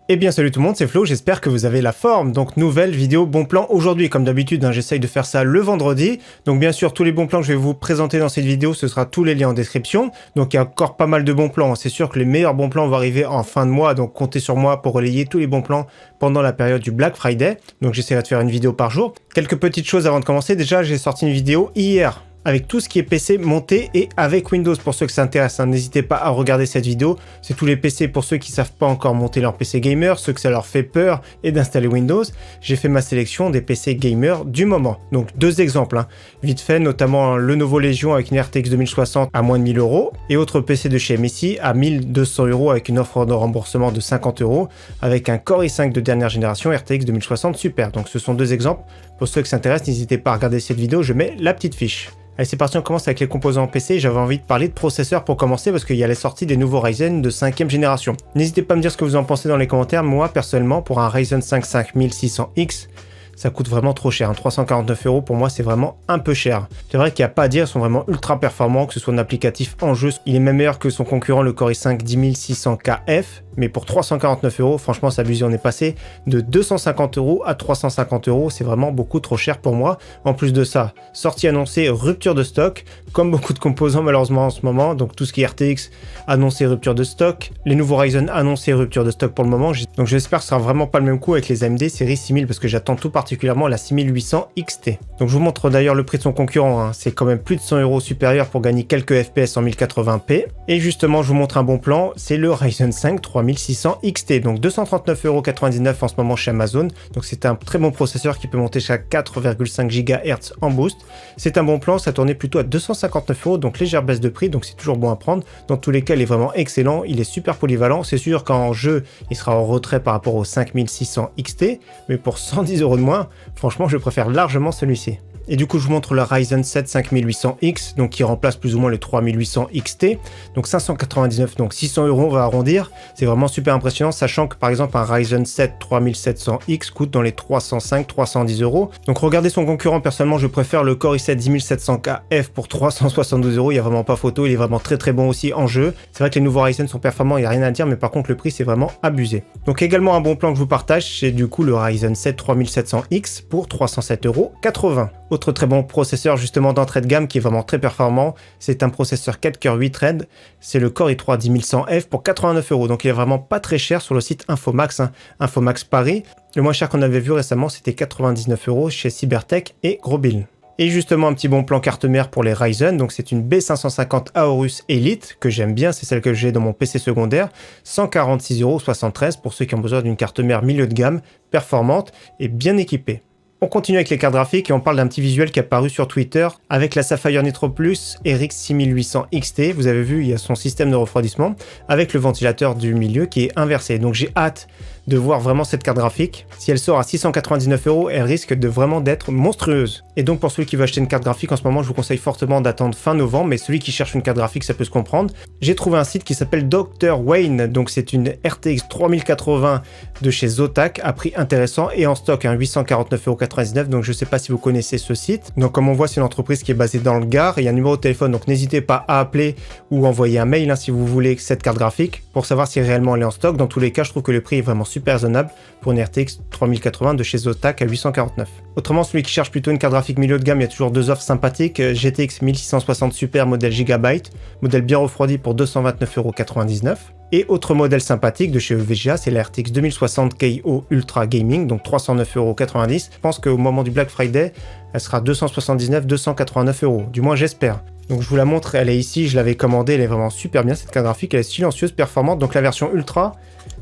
Eh bien salut tout le monde, c'est Flo, j'espère que vous avez la forme. Donc nouvelle vidéo bon plan aujourd'hui, comme d'habitude j'essaye de faire ça le vendredi. Donc bien sûr tous les bons plans que je vais vous présenter dans cette vidéo, ce sera tous les liens en description. Donc il y a encore pas mal de bons plans, c'est sûr que les meilleurs bons plans vont arriver en fin de mois. Donc comptez sur moi pour relayer tous les bons plans pendant la période du Black Friday. Donc j'essaierai de faire une vidéo par jour. Quelques petites choses avant de commencer, déjà j'ai sorti une vidéo hier avec tout ce qui est PC monté et avec Windows pour ceux que ça intéresse. N'hésitez pas à regarder cette vidéo. C'est tous les PC pour ceux qui savent pas encore monter leur PC gamer, ceux que ça leur fait peur et d'installer Windows. J'ai fait ma sélection des PC gamer du moment. Donc deux exemples, vite fait, notamment le Lenovo Legion avec une RTX 2060 à moins de 1000 € et autre PC de chez MSI à 1200 € avec une offre de remboursement de 50 € avec un Core i5 de dernière génération RTX 2060 Super. Donc ce sont deux exemples. Pour ceux que ça intéresse, n'hésitez pas à regarder cette vidéo, je mets la petite fiche. Allez, c'est parti, on commence avec les composants PC. J'avais envie de parler de processeurs pour commencer parce qu'il y a les sorties des nouveaux Ryzen de 5e génération. N'hésitez pas à me dire ce que vous en pensez dans les commentaires. Moi, personnellement, pour un Ryzen 5 5600X, ça coûte vraiment trop cher. 349 € pour moi, c'est vraiment un peu cher. C'est vrai qu'il n'y a pas à dire, ils sont vraiment ultra performants, que ce soit un applicatif en jeu. Il est même meilleur que son concurrent, le Core i5 10600KF. Mais pour 349 €, franchement, c'est abusé. On est passé de 250 € à 350 €. C'est vraiment beaucoup trop cher pour moi. En plus de ça, sortie annoncée, rupture de stock. Comme beaucoup de composants, malheureusement, en ce moment. Donc, tout ce qui est RTX, annoncé rupture de stock. Les nouveaux Ryzen annoncés rupture de stock pour le moment. Donc, j'espère que ce sera vraiment pas le même coup avec les AMD série 6000 parce que j'attends tout particulièrement la 6800 XT. Donc, je vous montre d'ailleurs le prix de son concurrent. C'est quand même plus de 100 € supérieur pour gagner quelques FPS en 1080p. Et justement, je vous montre un bon plan. C'est le Ryzen 5 3600 XT, donc 239,99 € en ce moment chez Amazon. Donc c'est un très bon processeur qui peut monter jusqu'à 4,5 GHz en boost. C'est un bon plan, ça tournait plutôt à 259 €, donc légère baisse de prix, donc c'est toujours bon à prendre. Dans tous les cas, il est vraiment excellent, il est super polyvalent. C'est sûr qu'en jeu, il sera en retrait par rapport au 5600 XT, mais pour 110 € de moins, franchement, je préfère largement celui-ci. Et du coup, je vous montre le Ryzen 7 5800X, donc qui remplace plus ou moins le 3800 XT. Donc 599, donc 600 €, on va arrondir. C'est vraiment super impressionnant, sachant que par exemple un Ryzen 7 3700X coûte dans les 305-310 €. Donc regardez son concurrent, personnellement je préfère le Core i7 10700KF pour 372 €. Il n'y a vraiment pas photo, il est vraiment très très bon aussi en jeu. C'est vrai que les nouveaux Ryzen sont performants, il n'y a rien à dire, mais par contre le prix c'est vraiment abusé. Donc également un bon plan que je vous partage, c'est du coup le Ryzen 7 3700X pour 307,80 €. Autre très bon processeur justement d'entrée de gamme qui est vraiment très performant, c'est un processeur 4 coeurs 8 threads, c'est le Core i3 10100F pour 89 €, donc il est vraiment pas très cher sur le site Infomax, Infomax Paris. Le moins cher qu'on avait vu récemment c'était 99 € chez Cybertech et Grosbill. Et justement un petit bon plan carte mère pour les Ryzen, donc c'est une B550 Aorus Elite que j'aime bien, c'est celle que j'ai dans mon PC secondaire, 146,73 € pour ceux qui ont besoin d'une carte mère milieu de gamme, performante et bien équipée. On continue avec les cartes graphiques et on parle d'un petit visuel qui est apparu sur Twitter avec la Sapphire Nitro Plus RX 6800 XT. Vous avez vu, il y a son système de refroidissement avec le ventilateur du milieu qui est inversé. Donc j'ai hâte de voir vraiment cette carte graphique. Si elle sort à 699 €, elle risque de vraiment d'être monstrueuse. Et donc pour celui qui veut acheter une carte graphique en ce moment, je vous conseille fortement d'attendre fin novembre, mais celui qui cherche une carte graphique, ça peut se comprendre. J'ai trouvé un site qui s'appelle Dr Wayne, donc c'est une RTX 3080 de chez Zotac à prix intéressant et en stock, 849,99 €. Donc je sais pas si vous connaissez ce site. Donc comme on voit, c'est une entreprise qui est basée dans le Gard et il y a un numéro de téléphone, donc n'hésitez pas à appeler ou envoyer un mail si vous voulez cette carte graphique pour savoir si réellement elle est en stock. Dans tous les cas, je trouve que le prix est vraiment super raisonnable pour une RTX 3080 de chez Zotac à 849. Autrement, celui qui cherche plutôt une carte graphique milieu de gamme, il y a toujours deux offres sympathiques. GTX 1660 Super modèle Gigabyte, modèle bien refroidi pour 229,99 €. Et autre modèle sympathique de chez EVGA, c'est la RTX 2060 KO Ultra Gaming, donc 309,90 €. Je pense qu'au moment du Black Friday, elle sera 279-289 €, du moins j'espère. Donc je vous la montre, elle est ici, je l'avais commandée, elle est vraiment super bien cette carte graphique, elle est silencieuse, performante. Donc la version Ultra,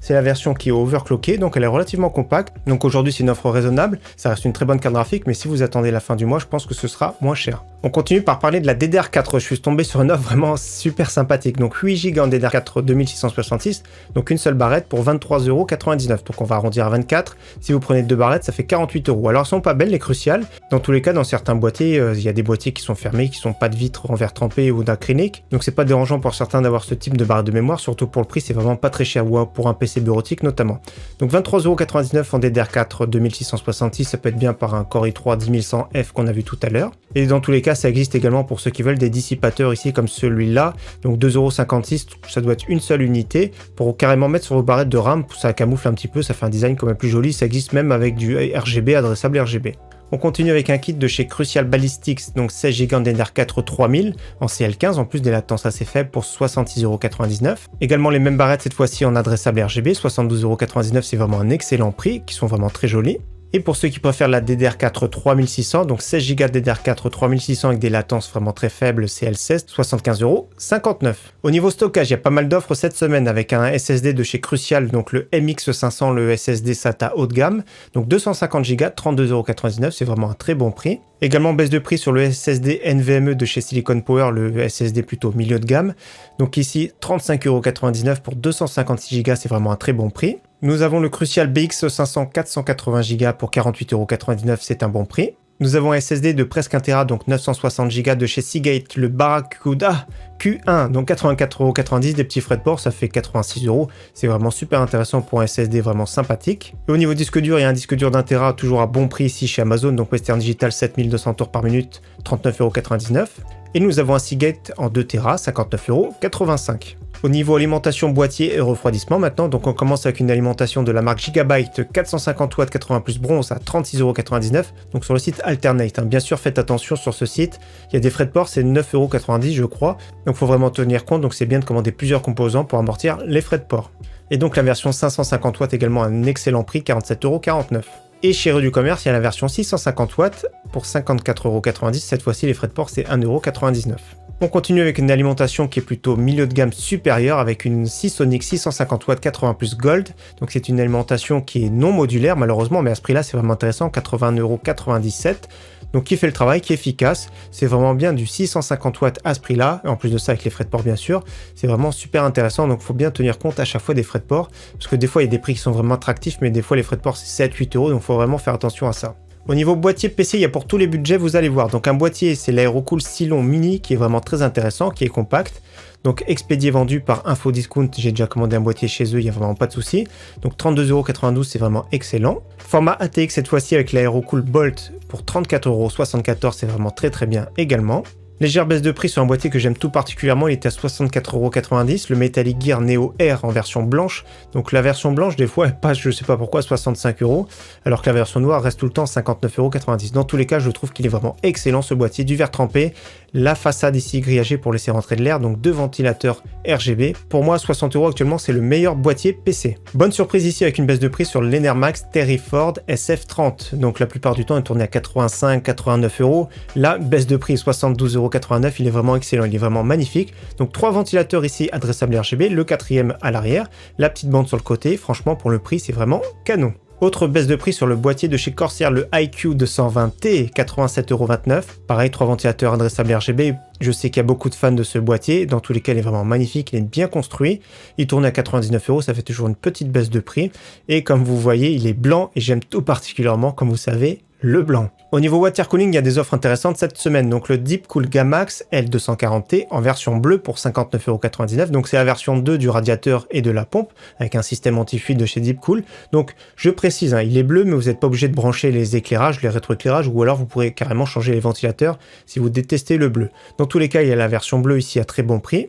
c'est la version qui est overclockée, donc elle est relativement compacte. Donc aujourd'hui c'est une offre raisonnable, ça reste une très bonne carte graphique, mais si vous attendez la fin du mois, je pense que ce sera moins cher. On continue par parler de la DDR4, je suis tombé sur une offre vraiment super sympathique. Donc 8 Go en DDR4 2666, donc une seule barrette pour 23,99 €. Donc on va arrondir à 24. Si vous prenez deux barrettes, ça fait 48 €. Alors elles sont pas belles les cruciales. Dans tous les cas, dans certains boîtiers, il y a des boîtiers qui sont fermés, qui sont pas de vitre en verre trempé ou d'acrylique. Donc c'est pas dérangeant pour certains d'avoir ce type de barrette de mémoire, surtout pour le prix, c'est vraiment pas très cher, ou pour un PC bureautique notamment. Donc 23,99 € en DDR4 2666, ça peut être bien par un Core i3 10100F qu'on a vu tout à l'heure. Et dans tous les cas, ça existe également pour ceux qui veulent des dissipateurs ici comme celui-là. Donc 2,56 €, ça doit être une seule unité pour carrément mettre sur vos barrettes de RAM, ça camoufle un petit peu, ça fait un design quand même plus joli, ça existe même avec du RGB, adressable RGB. On continue avec un kit de chez Crucial Ballistics, donc 16 Go en DDR4 3000 en CL15, en plus des latences assez faibles pour 66,99 €. Également les mêmes barrettes cette fois-ci en adressable RGB, 72,99 €, c'est vraiment un excellent prix, qui sont vraiment très jolis. Et pour ceux qui préfèrent la DDR4 3600, donc 16 Go DDR4 3600 avec des latences vraiment très faibles, CL16, 75,59 €. Au niveau stockage, il y a pas mal d'offres cette semaine avec un SSD de chez Crucial, donc le MX500, le SSD SATA haut de gamme, donc 250 Go, 32,99 €, c'est vraiment un très bon prix. Également baisse de prix sur le SSD NVMe de chez Silicon Power, le SSD plutôt milieu de gamme. Donc ici, 35,99 € pour 256 Go, c'est vraiment un très bon prix. Nous avons le Crucial BX500 480 Go pour 48,99 €, c'est un bon prix. Nous avons un SSD de presque 1 Tera, donc 960 Go de chez Seagate, le Barracuda Q1, donc 84,90 €, des petits frais de port, ça fait 86 €. C'est vraiment super intéressant pour un SSD vraiment sympathique. Et au niveau disque dur, il y a un disque dur d'1 Tera, toujours à bon prix ici chez Amazon, donc Western Digital 7200 tours par minute, 39,99 €. Et nous avons un Seagate en 2 Tera, 59,85 €. Au niveau alimentation, boîtier et refroidissement maintenant, donc on commence avec une alimentation de la marque Gigabyte 450 watts 80+ bronze à 36,99 €, donc sur le site Alternate. Bien sûr, faites attention sur ce site, il y a des frais de port, c'est 9,90 € je crois, donc il faut vraiment tenir compte, donc c'est bien de commander plusieurs composants pour amortir les frais de port. Et donc la version 550 watts également à un excellent prix, 47,49 €. Et chez Rue du Commerce, il y a la version 650 watts pour 54,90 €, cette fois-ci les frais de port c'est 1,99 €. On continue avec une alimentation qui est plutôt milieu de gamme supérieure avec une Seasonic 650 watts 80+ Gold. Donc c'est une alimentation qui est non modulaire malheureusement, mais à ce prix-là c'est vraiment intéressant, 81,97 €. Donc qui fait le travail, qui est efficace, c'est vraiment bien du 650 watts à ce prix-là, en plus de ça avec les frais de port bien sûr, c'est vraiment super intéressant, donc il faut bien tenir compte à chaque fois des frais de port, parce que des fois il y a des prix qui sont vraiment attractifs, mais des fois les frais de port c'est 7-8 €, donc il faut vraiment faire attention à ça. Au niveau boîtier PC, il y a pour tous les budgets, vous allez voir. Donc un boîtier, c'est l'Aerocool Cylon Mini qui est vraiment très intéressant, qui est compact. Donc expédié vendu par Infodiscount, j'ai déjà commandé un boîtier chez eux, il n'y a vraiment pas de souci. Donc 32,92 €, c'est vraiment excellent. Format ATX cette fois-ci avec l'Aerocool Bolt pour 34,74 €, c'est vraiment très bien également. Légère baisse de prix sur un boîtier que j'aime tout particulièrement, il était à 64,90 €, le Metallic Gear Neo Air en version blanche. Donc la version blanche des fois elle passe, je sais pas pourquoi, 65 €, alors que la version noire reste tout le temps 59,90 €. Dans tous les cas, je trouve qu'il est vraiment excellent ce boîtier, du verre trempé, la façade ici grillagée pour laisser rentrer de l'air, donc deux ventilateurs RGB. Pour moi, 60 € actuellement, c'est le meilleur boîtier PC. Bonne surprise ici avec une baisse de prix sur l'Enermax Terryford SF30. Donc la plupart du temps, il est tourné à 85-89 €. Là, baisse de prix 72,89 €, il est vraiment excellent, il est vraiment magnifique. Donc trois ventilateurs ici adressables RGB, le quatrième à l'arrière, la petite bande sur le côté. Franchement, pour le prix, c'est vraiment canon. Autre baisse de prix sur le boîtier de chez Corsair, le IQ 220T, 87,29 €. Pareil, 3 ventilateurs adressables RGB. Je sais qu'il y a beaucoup de fans de ce boîtier. Dans tous les cas, il est vraiment magnifique, il est bien construit. Il tourne à 99 €, ça fait toujours une petite baisse de prix. Et comme vous voyez, il est blanc et j'aime tout particulièrement, comme vous savez, le blanc. Au niveau water cooling, il y a des offres intéressantes cette semaine. Donc le Deepcool Gamax L240T en version bleue pour 59,99 €. Donc c'est la version 2 du radiateur et de la pompe avec un système anti-fuite de chez Deepcool. Donc je précise, il est bleu, mais vous n'êtes pas obligé de brancher les éclairages, les rétroéclairages, ou alors vous pourrez carrément changer les ventilateurs si vous détestez le bleu. Dans tous les cas, il y a la version bleue ici à très bon prix.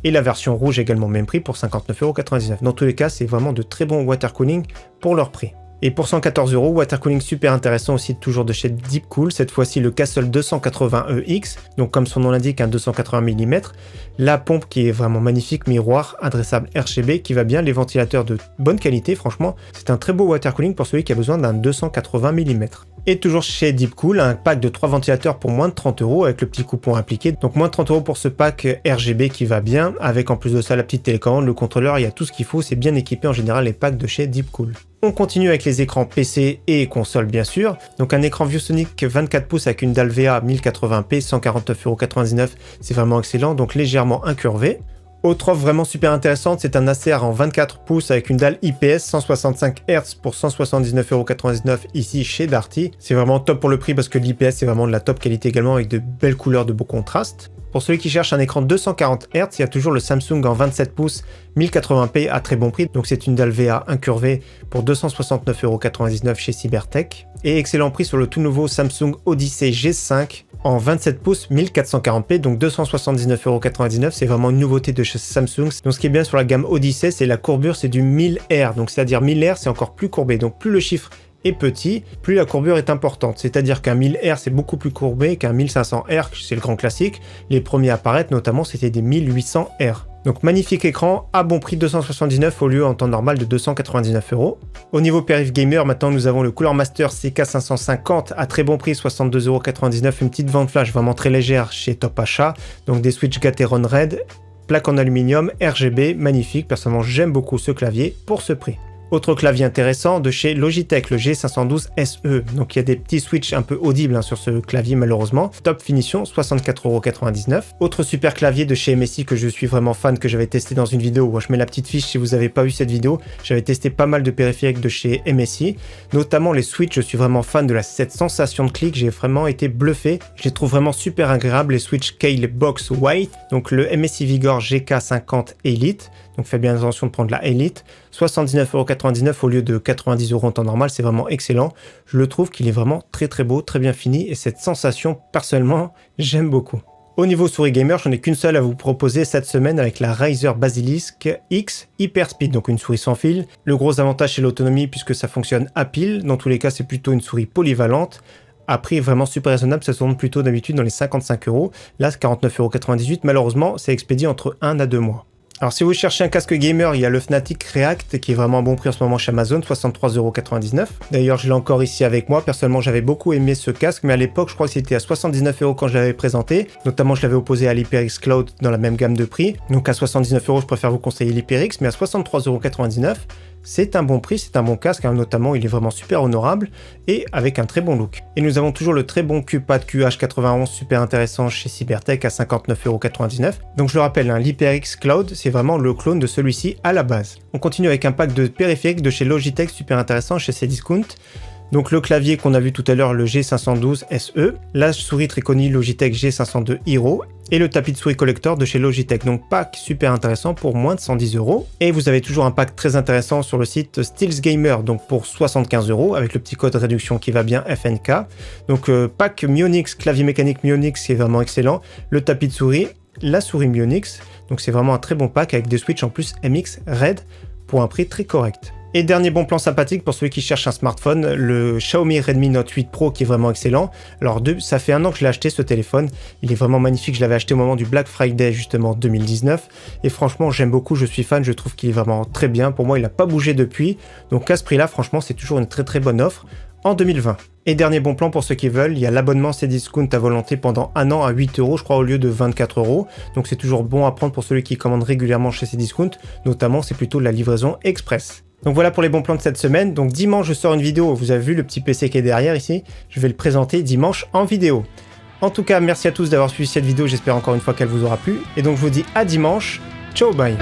Et la version rouge également même prix pour 59,99 €. Dans tous les cas, c'est vraiment de très bons water cooling pour leur prix. Et pour 114 €, water cooling super intéressant aussi, toujours de chez Deepcool, cette fois-ci le Castle 280EX, donc comme son nom l'indique, un 280 mm, la pompe qui est vraiment magnifique, miroir, adressable RGB, qui va bien, les ventilateurs de bonne qualité, franchement, c'est un très beau water cooling pour celui qui a besoin d'un 280 mm. Et toujours chez Deepcool, un pack de 3 ventilateurs pour moins de 30 € avec le petit coupon appliqué. Donc moins de 30 € pour ce pack RGB qui va bien, avec en plus de ça la petite télécommande, le contrôleur, il y a tout ce qu'il faut, c'est bien équipé en général les packs de chez Deepcool. On continue avec les écrans PC et console bien sûr. Donc un écran ViewSonic 24 pouces avec une dalle VA 1080p, 149,99 €, c'est vraiment excellent, donc légèrement incurvé. Autre offre vraiment super intéressante, c'est un Acer en 24 pouces avec une dalle IPS 165 Hz pour 179,99€ ici chez Darty. C'est vraiment top pour le prix parce que l'IPS c'est vraiment de la top qualité également avec de belles couleurs de beau contraste. Pour celui qui cherche un écran 240 Hz, il y a toujours le Samsung en 27 pouces 1080p à très bon prix. Donc c'est une dalle VA incurvée pour 269,99€ chez Cybertech. Et excellent prix sur le tout nouveau Samsung Odyssey G5 en 27 pouces 1440p, donc 279,99€. C'est vraiment une nouveauté de chez Samsung. Donc ce qui est bien sur la gamme Odyssey, c'est la courbure, c'est du 1000R. Donc c'est-à-dire 1000R, c'est encore plus courbé. Donc plus le chiffre est petit, plus la courbure est importante. C'est-à-dire qu'un 1000R c'est beaucoup plus courbé qu'un 1500R, c'est le grand classique. Les premiers à apparaître notamment c'était des 1800R. Donc magnifique écran, à bon prix 279 au lieu en temps normal de 299€. Au niveau périph gamer, maintenant nous avons le Cooler Master CK550 à très bon prix 62,99€, une petite vente flash vraiment très légère chez Top Achat. Donc des switches Gateron Red, plaque en aluminium, RGB, magnifique, personnellement j'aime beaucoup ce clavier pour ce prix. Autre clavier intéressant de chez Logitech, le G512 SE. Donc il y a des petits switches un peu audibles sur ce clavier malheureusement. Top finition, 64,99€. Autre super clavier de chez MSI que je suis vraiment fan, que j'avais testé dans une vidéo. Je mets la petite fiche si vous n'avez pas vu cette vidéo. J'avais testé pas mal de périphériques de chez MSI, notamment les switches. Je suis vraiment fan de cette sensation de clic. J'ai vraiment été bluffé. Je les trouve vraiment super agréables, les switches Kale Box White. Donc le MSI Vigor GK50 Elite. Donc faites bien attention de prendre la Elite. 79,99€ au lieu de 90€ en temps normal, c'est vraiment excellent. Je le trouve qu'il est vraiment très très beau, très bien fini et cette sensation, personnellement, j'aime beaucoup. Au niveau souris gamer, j'en ai qu'une seule à vous proposer cette semaine avec la Razer Basilisk X Hyperspeed, donc une souris sans fil. Le gros avantage c'est l'autonomie puisque ça fonctionne à pile. Dans tous les cas, c'est plutôt une souris polyvalente. À prix vraiment super raisonnable, ça tourne plutôt d'habitude dans les 55€. Là, c'est 49,98€. Malheureusement, c'est expédié entre 1 à 2 mois. Alors si vous cherchez un casque gamer, il y a le Fnatic React qui est vraiment à bon prix en ce moment chez Amazon, 63,99€. D'ailleurs je l'ai encore ici avec moi, personnellement j'avais beaucoup aimé ce casque, mais à l'époque je crois que c'était à 79€ quand je l'avais présenté. Notamment je l'avais opposé à l'HyperX Cloud dans la même gamme de prix. Donc à 79€ je préfère vous conseiller l'HyperX, mais à 63,99€, c'est un bon prix, c'est un bon casque, notamment il est vraiment super honorable et avec un très bon look. Et nous avons toujours le très bon QPad QH91 super intéressant chez Cybertech à 59,99€. Donc je le rappelle, l'HyperX Cloud c'est vraiment le clone de celui-ci à la base. On continue avec un pack de périphériques de chez Logitech super intéressant chez Cdiscount. Donc le clavier qu'on a vu tout à l'heure, le G512 SE, la souris Tricony Logitech G502 Hero et le tapis de souris collector de chez Logitech. Donc pack super intéressant pour moins de 110€. Et vous avez toujours un pack très intéressant sur le site Steels Gamer, donc pour 75€ avec le petit code réduction qui va bien FNK. Donc pack Mionix, clavier mécanique Mionix qui est vraiment excellent, le tapis de souris, la souris Mionix. Donc c'est vraiment un très bon pack avec des switches en plus MX Red pour un prix très correct. Et dernier bon plan sympathique pour celui qui cherche un smartphone, le Xiaomi Redmi Note 8 Pro qui est vraiment excellent. Alors ça fait 1 an que je l'ai acheté ce téléphone, il est vraiment magnifique, je l'avais acheté au moment du Black Friday justement 2019 et franchement j'aime beaucoup, je suis fan, je trouve qu'il est vraiment très bien, pour moi il n'a pas bougé depuis, donc à ce prix là franchement c'est toujours une très très bonne offre en 2020. Et dernier bon plan pour ceux qui veulent, il y a l'abonnement Cdiscount à volonté pendant 1 an à 8€ je crois au lieu de 24€, donc c'est toujours bon à prendre pour celui qui commande régulièrement chez Cdiscount, notamment c'est plutôt la livraison express. Donc voilà pour les bons plans de cette semaine. Donc dimanche, je sors une vidéo. Vous avez vu le petit PC qui est derrière ici. Je vais le présenter dimanche en vidéo. En tout cas, merci à tous d'avoir suivi cette vidéo. J'espère encore une fois qu'elle vous aura plu. Et donc je vous dis à dimanche. Ciao, bye.